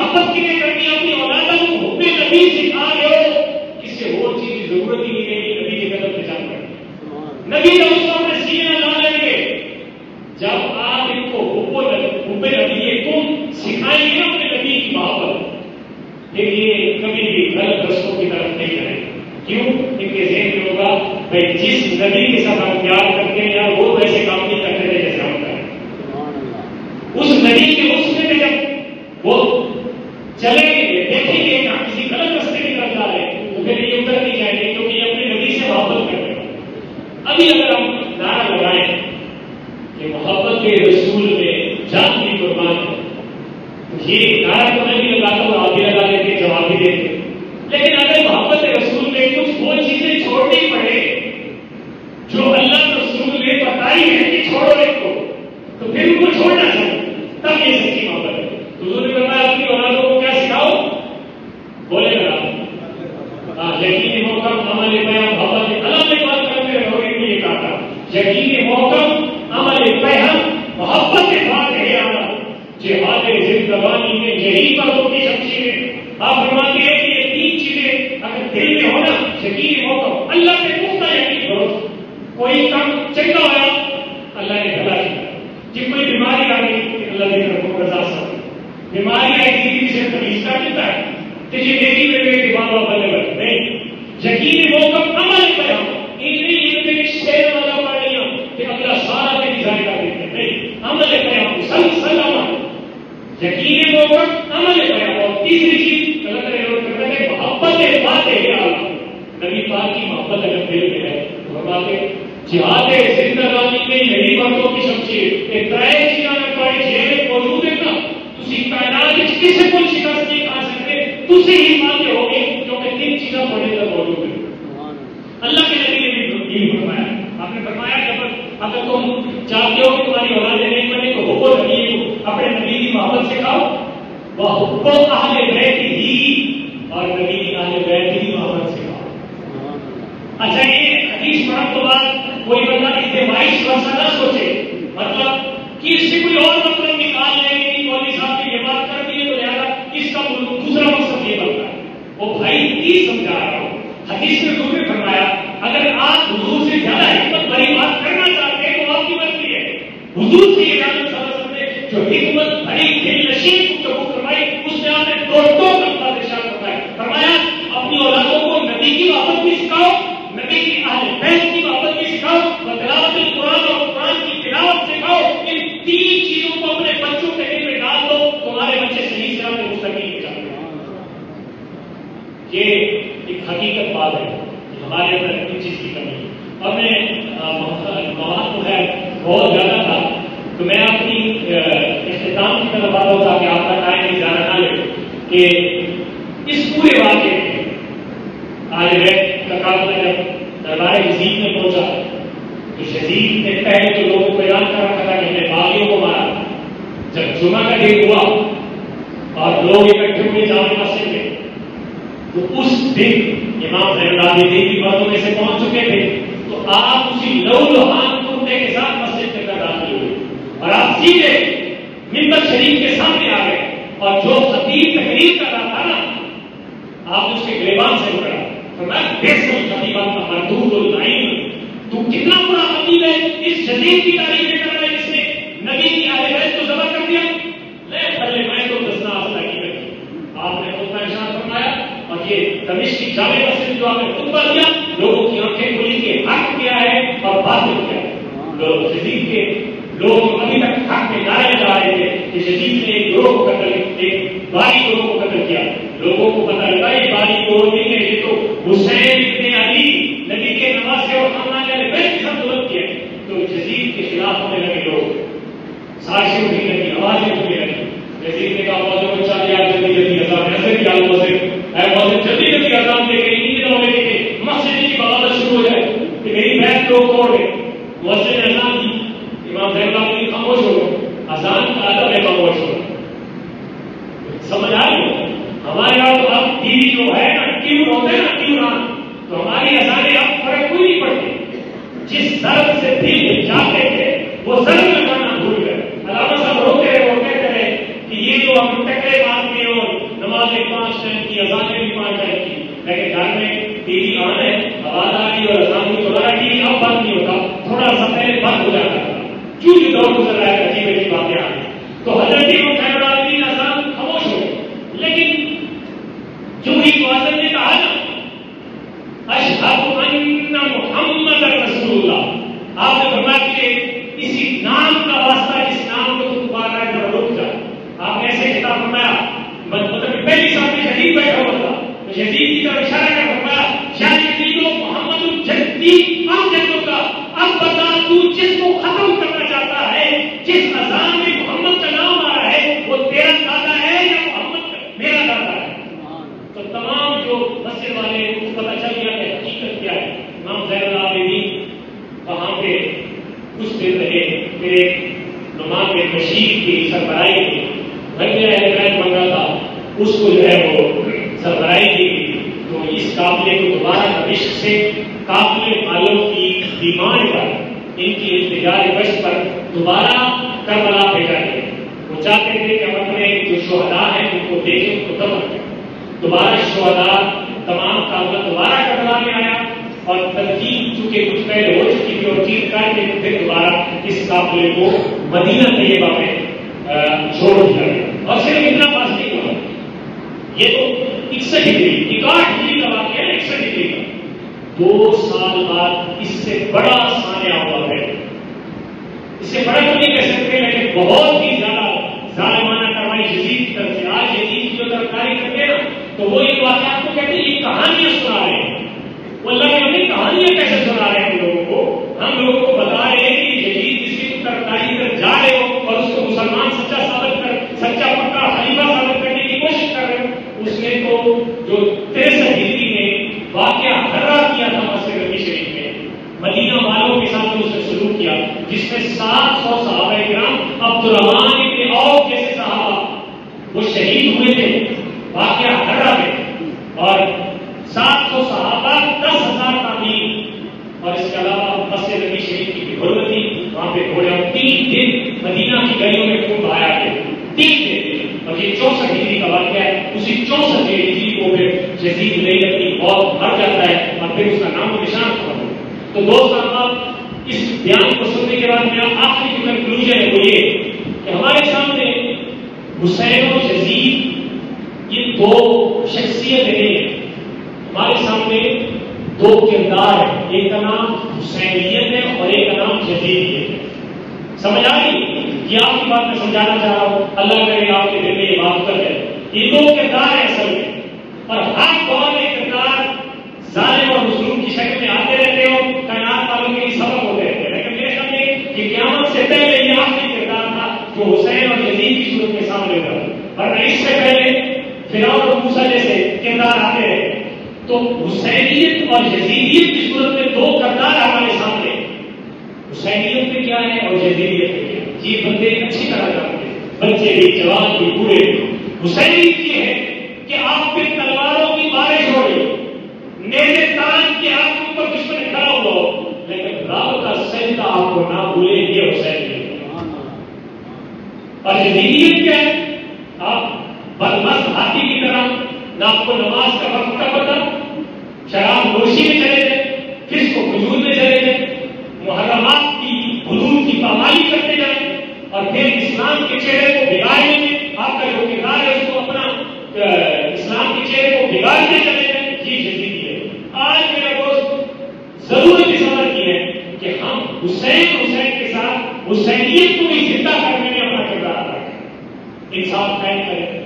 محبت کی نہیں کرنی، اپنی اولادوں کو حب نبی سکھا دو، اس سے اور چیز کی ضرورت ہی نہیں ہے، نبی کے قدم پہ جان کر نبی نے اس کو اپنے سینے میں لا لیں گے۔ جب آپ ان کو حب نبی تم سکھائیں گے اپنے نبی کی محبت، پھر یہ کبھی بھی غلط رستوں کی طرف نہیں جائیں گے۔ کیوں؟ ان کے ذہن میں ہوگا بھائی جس نبی کے ساتھ ہم پیار کرتے ہیں یار وہ ویسے کام نہیں کرتے ہیں جیسے ہم کریں۔ اس نبی کے حسن میں جب وہ چلیں گے، دیکھیں گے کہ کسی غلط رستے کی طرف جا رہے ہیں تو پھر یہ ادھر نہیں جائیں گے، کیونکہ یہ اپنے نبی سے محبت کرتے ہیں۔ ابھی اگر ہم نعرہ لگائیں کہ محبت کے رسول میں جان کی قربان ہے، تو یہ نعرہ تو میں بھی لگاتا ہوں، آپ بھی لگا دیتے، جواب بھی دیتے، لیکن اگر محبت رسول میں کچھ وہ چیزیں چھوڑنی پڑے جو اللہ رسول نے بتائی ہے کہ چھوڑو ایک کو، تو پھر ان کو چھوڑنا چاہیے، تب یہ سچی محبت ہے۔ حضور نے بتایا اپنی اولادوں کو کیا سکھاؤ؟ بولے گا یقین محکم عمل پیغام محبت، اللہ نے بات کرتے رہے نے یہ کہا تھا یقین محکم عمل پیغام محبت کے بعد ہے آنا جہاد زندگانی میں یہی پردوں کی شمشیریں۔ آپ فرماتے ہیں کہ یہ تین چیزیں اگر دل میں ہونا، یقین محکم، اللہ کے پختہ یقین بھروسہ، کوئی کام چنگا ہوا اللہ نے بھلا کیا، جب کوئی بیماری آ گئی اللہ کی طرف رضا سب، بیماری آئی زندگی سے تمیز کا ملتا ہے کہ یہ دیکھی میرے دماغ میں بلے بلے نہیں، یقین محکم عمل پیغام، ان نہیں یہ میرے شہر والا پڑھنیاں کہ اللہ سارا کے ڈیزائن کر دیتے ہیں، نہیں، عمل پیغام سل عمل، یقین محکم عمل پیغام۔ اور تیسری چیز محبت بات ہے نبی پاک کی محبت اگر دل میں ہے تو فرماتے جہاد زندگانی میں یہی مردوں کی شمشیر کہ ترے چیزاں میں پڑے جیل موجود ہے نا، تسی کائنات وچ کسے کو شکست نہیں کھا سکتے، تسی ہی مانتے ہو گے کیونکہ تین چیزاں پڑے تو موجود ہیں۔ اللہ کے نبی نے بھی یہی فرمایا، آپ نے فرمایا کہ اگر تم چاہتے ہو کہ تمہاری اولادیں نہیں بنے تو حب نبی کو اپنے نبی کی محبت سکھاؤ، وہ حب اہل بیت ہی، اور نبی کی اہل بیت کی محبت سکھاؤ۔ اچھا یہ حدیث پڑھنے کے بعد کوئی بندہ اجتماعی ویسا نہ سوچے، مطلب کہ اس سے کوئی اور مطلب نکال لے کہ مولوی صاحب نے یہ بات کر دی ہے تو لہٰذا اس کا دوسرا مقصد یہ بنتا ہے۔ وہ بھائی کی سمجھا رہا ہوں، حدیث میں حضور نے فرمایا اگر آپ حضور سے زیادہ حکمت بھری بات کرنا چاہتے ہیں تو آپ کی مرضی ہے۔ حضور سے یہ جاننا سمجھ میں جو حکمت بھری دل نشین گفتگو فرمائی اس نے آپ نے دو مطلب ارشاد فرمایا اپنی اولادوں کو نبی کی محبت بھی سکھاؤ، نبی کی اہل بیت کی محبت بھی سکھاؤ، اور تلاوت القرآن اور قرآن کی تلاوت سکھاؤ۔ ان تین چیزوں کو اپنے بچوں کے دل میں ڈال دو، تمہارے بچے صحیح سے آپ مستقبل ہو جاتے ہیں۔ یہ ایک حقیقت بات ہے کہ ہمارے اندر ان چیز کی کمی ہے، اور میں مواد تو ہے بہت زیادہ تھا تو میں اپنی اختتام کی طرف آتا ہوں تاکہ آپ کا ٹائم بھی زیادہ نہ لے کہ اس پورے واقعے میں آج بیت کا کام جب دربار یزید میں پہنچا تو یزید نے پہلے تو لوگوں کو اعلان کر رکھا تھا کہ ہم نے باغیوں کو مارا۔ جب جمعہ کا دن ہوا اور لوگ اکٹھے ہوئے جامع مسجد میں تو اس دن امام زین العابدین کی مردوں میں سے پہنچ چکے تھے، تو آپ اسی لو لوہان کرتے کے ساتھ مسجد کے اندر داخل ہوئے اور آپ سیدھے منبر شریف کے سامنے آ گئے، اور جو خطیب تقریر کر رہا تھا نا آپ اس کے گریبان سے پکڑا، فرمایا بیسل خطیبان کا مردود العین، تو کتنا برا خطیب ہے، اس شدید کی تعریف کر رہا ہے جس نے نبی کی اہل بیت کو ذبح کر دیا، لے پہلے میں تو دسنا آستا کی رکھی۔ آپ نے خطبہ ارشاد فرمایا اور یہ دمشق کی جامع مسجد جو آپ نے خطبہ دیا لوگوں کی آنکھیں کھلی کہ حق کیا ہے اور باطل کیا ہے۔ لوگ یزید کے لوگ ابھی تک حق میں نعرے لگا رہے تھے کہ یزید نے ایک گروہ کو قتل، ایک باری گروہ کو قتل کیا، لوگوں کو پتہ لگا یہ باری گروہ نہیں ہے، یہ تو حسین ابن علی نبی کے نواسے اور خاندان والے بیت کے ساتھ ظلم کیا، تو یزید کے خلاف ہونے لگے لوگ، سازشیں اٹھنے لگی، آوازیں اٹھنے لگی۔ یزید نے کہا موضوع کو چاہیے آپ جلدی جلدی اذان ایسے کیا موضوع جلدی جلدی اذان دے کے ان دنوں میں کہ مسجد کی بغاوت شروع ہو جائے کہ میری بیت لوگ توڑ گئے۔ مؤذن نے اذان دی، امام زین العابدین خاموش ہو گئے، اذان کا ادب ہے خاموش ہو گئے۔ سمجھ آ رہی ہمارے یہاں تو اب ٹی وی جو ہے نا ٹیون ہوتے ہیں نا ٹیون، تو ہماری اذانیں اب فرق کوئی نہیں پڑتی، جس ضرب سے دل جاتے تھے وہ ضرب لگانا بھول گئے۔ علامہ صاحب روتے رہے کہ یہ جو ہم ٹکرے مارتے اور نمازیں 5 ٹائم کی، اذانیں بھی 5 ٹائم کی، لیکن گھر میں ٹی وی آن ہے، آواز آ رہی اور اذان بھی دوبارہ ٹی وی اب بند نہیں ہوتا، تھوڑا سا پہلے بند ہو جاتا تھا، چونکہ دور گزر رہا ہے، عجیب عجیب باتیں آ رہی ہیں، تو حضرت امام خیر العابدین اذان خاموش ہو گئے، لیکن جو ہی مؤذن نے کہا نا اشہد ان محمد رسول اللہ، آپ نے فرمایا کہ اسی نام کا واسطہ، جس نام کو تم پکار رہا ہے ذرا رک جا، آپ نے ایسے خطاب فرمایا، مطلب پہلی سامنے یزید بیٹھا ہوا تھا، تو یزید کی طرف اشارہ کر فرمایا یا یزید محمد الجدی اب جدوں کا، اب بتا تو جس کو ختم کرنا چاہتا ہے، جس اذان میں محمد کا نام آ رہا ہے، وہ تیرا دادا ہے یا محمد کا میرا دادا ہے؟ تو تمام جو مسجد والے کو پتہ چل گیا کہ حقیقت کیا ہے۔ امام زین العابدین وہاں پہ کچھ دن رہے، پھر ایک نماز بشیر کی سربراہی کی، گھر میں اہل منگا تھا، اس کو جو ہے وہ سربراہی کی گئی، تو اس قافلے کو دوبارہ دمشق سے قافلے والوں کی ڈیمانڈ پر، ان کی انتظار گشت پر دوبارہ کربلا بھیجا گیا۔ وہ چاہتے تھے کہ ہم اپنے جو شہداء ہیں ان کو دیکھیں، ان کو دفن کریں۔ دوبارہ شہداء تمام قافلہ دوبارہ کربلا میں آیا، اور ترتیب چونکہ کچھ پہلے ہو چکی تھی اور چیز کر کے پھر دوبارہ اس قافلے کو مدینہ طیبہ میں چھوڑ دیا گیا۔ اور صرف اتنا پاس نہیں ہوا، یہ تو 61 ہجری 61 کا واقعہ ہے، 61 ہجری کا 2 سال بعد اس سے بڑا سانحہ ہوا ہے، اس سے بڑا تو نہیں کہہ سکتے، لیکن بہت ہی زیادہ ظالمانہ کارروائی یزید کی طرف سے۔ آج یزید کی جو طرفداری کرتے ہیں نا، تو وہ ان واقعات کو کہتے ہیں یہ کہانیاں سنا رہے ہیں، وہ اللہ کے بندے کہانیاں کیسے سنا رہے ہیں ہم لوگوں کو؟ ہم لوگوں کو بتا رہے ہیں کہ یزید کسی کی طرفداری کر جا رہے ہو اور اس کو مسلمان سچا ثابت کر، سچا پکا خلیفہ ثابت کرنے کی کوشش کر رہے ہو۔ اس نے تو جو 63 ہجری میں واقعہ ہررا کیا تھا مسجد نبی شریف میں، مدینہ والوں کے ساتھ اس نے سلوک کیا، جس میں 700 صحابہ کرام عبد الرحمن بن عوف جیسے صحابہ وہ شہید ہوئے تھے واقعہ ہررا میں، اور 700 صحابہ 10,000 تعمیر، اور اس کے علاوہ مسجد نبی شریف کی حرمت تھی، وہاں پہ گھوڑے 3 دن مدینہ کی گلیوں میں خون بہایا گیا، 3 دن، اور یہ 64 ہجری کا واقعہ ہے۔ اسی 64 ہجری کو پھر یزید نہیں اپنی موت مر جاتا ہے، اور پھر اس کا نام و نشان ختم ہو۔ تو دوست احباب، اس بیان کو سننے کے بعد میرا آخری جو کنکلوژن ہے وہ یہ کہ ہمارے سامنے حسین اور یزید یہ 2 شخصیتیں نہیں ہیں، ہمارے سامنے 2 کردار ہیں، ایک کا نام حسینیت ہے اور ایک کا نام یزیدیت ہے۔ سمجھ آ گئی؟ یہ آپ کی بات میں سمجھانا چاہ رہا ہوں، اللہ کرے آپ کے دل میں یہ بات اتر ہے۔ یہ 2 کردار ہیں اصل میں، اور ہر دور میں کردار ظالم اور مظلوم کی شکل میں آتے رہتے ہو، کائنات والوں کے لیے سبق ہوتے رہتے ہیں، لیکن میرے خیال میں کہ قیامت سے پہلے یہ آخری کردار تھا جو حسین اور یزید کی صورت میں سامنے تھا، اور اس سے پہلے فرعون اور موسیٰ جیسے کردار آتے رہے۔ تو حسینیت اور یزیدیت کی صورت میں 2 کردار ہمارے سامنے، حسینیت میں کیا ہے اور یزیدیت میں کیا ہے، یہ بندے اچھی طرح جانتے ہیں، بچے بھی، جوان بھی، بوڑھے بھی۔ حسینیت یہ ہے کہ آپ پہ تلواروں کی بارش ہو رہی، نیزے تان کے آپ کے اوپر دشمن کھڑا ہوا ہو، لیکن رب کا سجدہ آپ کو نہ بھولے، یہ حسینیت۔ اور یزیدیت کیا ہے؟ آپ بدمست ہاتھی کی طرح، نہ آپ کو نماز کا وقت کا پتہ، شراب نوشی میں چلے جائیں، فسق و فجور میں چلے جائیں، محرمات کی حدود کی پامالی کرتے جائیں، اور پھر اسلام کے چہرے کو بگاڑنے میں آپ کا جو کردار ہے اس کو اپنا اسلام کے چہرے کو بگاڑتے چلے جائیں، یہ یزیدی ہے۔ آج میرا دوست ضرورت اس عمل کی ہے کہ ہم حسین کے ساتھ حسینیت کو بھی زندہ کرنے میں اپنا کردار ادا کریں، انصاف قائم کریں،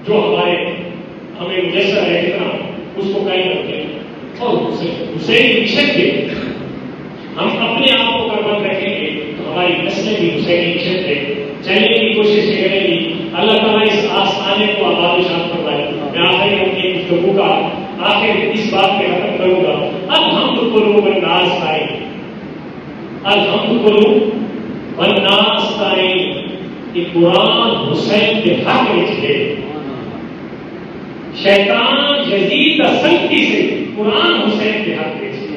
جو ہمیں مجسر ہے جتنا اس کو قائم رکھیں، اور حسین مشن پہ ہم اپنے آپ کو قربان رکھیں گے تو ہماری نسلیں بھی حسین مشن پہ چلنے کی کوشش کریں گی۔ اللہ تعالیٰ اس آستانے کو آباد و شان فرمائے۔ میں آخر اپنی گفتگو کا آخر اس بات پہ ختم کروں گا، الحمد قلوب الناس آئے، الحمد قلوب الناس آئے، کہ قرآن حسین کے حق میں ہے، شیطان یزید کا سختی سے قرآن حسین کے حق میں ہے۔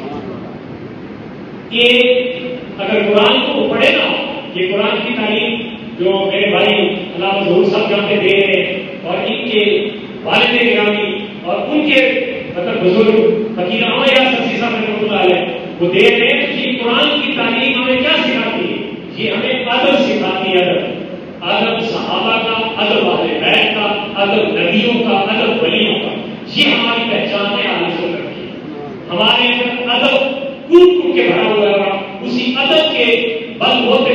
یہ اگر قرآن کو پڑھے نا، یہ قرآن کی تعلیم جو میرے بھائی علامہ ظہور صاحب جہاں پہ دے رہے ہیں، اور ان کے والد گرامی اور ان کے مطلب بزرگ فقیر احمد یار سرسی صاحب رحمۃ اللہ علیہ وہ دے رہے ہیں کہ قرآن کی تعلیم ہمیں کیا سکھاتی ہے؟ یہ ہمیں ادب سکھاتی ہے، ادب صحابہ کا، ادب اہل بیت کا، ادب نبیوں کا، ادب ولیوں کا. یہ ہماری پہچان ہے اہل سنت کی. ہمارے اندر ادب کود کود کے بھرا ہوا ہے، اسی ادب کے بل ہوتے